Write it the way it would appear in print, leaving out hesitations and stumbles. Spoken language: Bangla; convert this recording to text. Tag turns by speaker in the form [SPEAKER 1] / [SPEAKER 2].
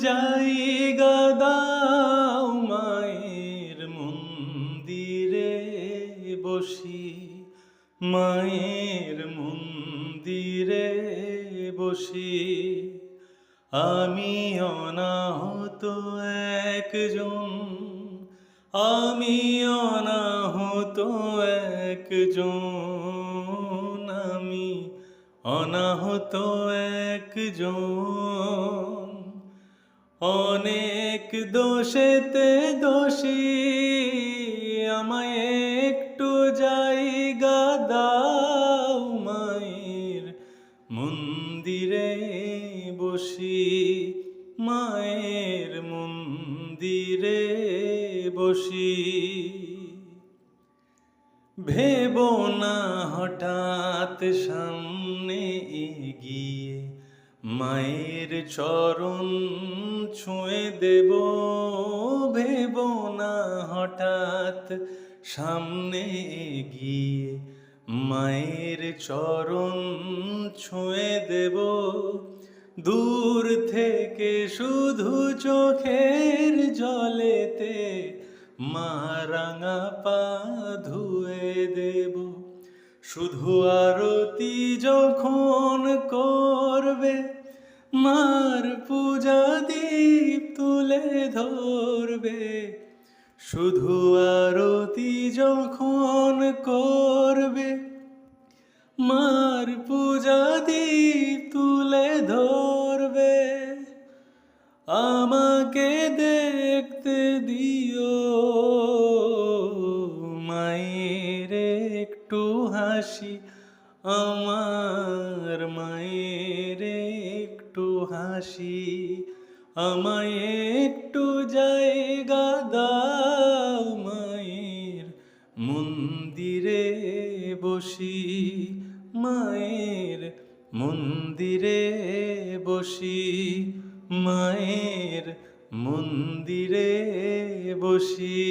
[SPEAKER 1] জায়গা দাও মায়ের মন্দিরে বসি, মায়ের মন্দিরে বসি। আমি অনাহত একজন, আমি অনাহত একজন, আমি অনাহত একজন। অনেক দোষেতে দোষী, আমায় একটু জায়গা দাও মায়ের মন্দিরে বসি, মায়ের মন্দিরে বসি। ভেবো না হঠাৎ সামনে এগিয়ে মায়ের চরণ ছুঁয়ে দেব। ভেবো না হঠাৎ সামনে এগিয়ে মায়ের চরণ ছুঁয়ে দেব। দূর থেকে শুধু চোখের জলেতে মা রাঙা পা ধুয়ে দেব। শুধু আরতি যখন করবে মার পূজা দীপ তুলে ধরবে। শুধু আরতি যখন করবে মার পূজা দীপ তুলে ধরবে। আমাকে দেখতে দিও মায়ের একটু হাসি, আমার মায়ের একটু হাসি। আমায় একটু জায়গা দাও মায়ের মন্দিরে বসি, মায়ের মন্দিরে বসি, মায়ের মন্দিরে বসি।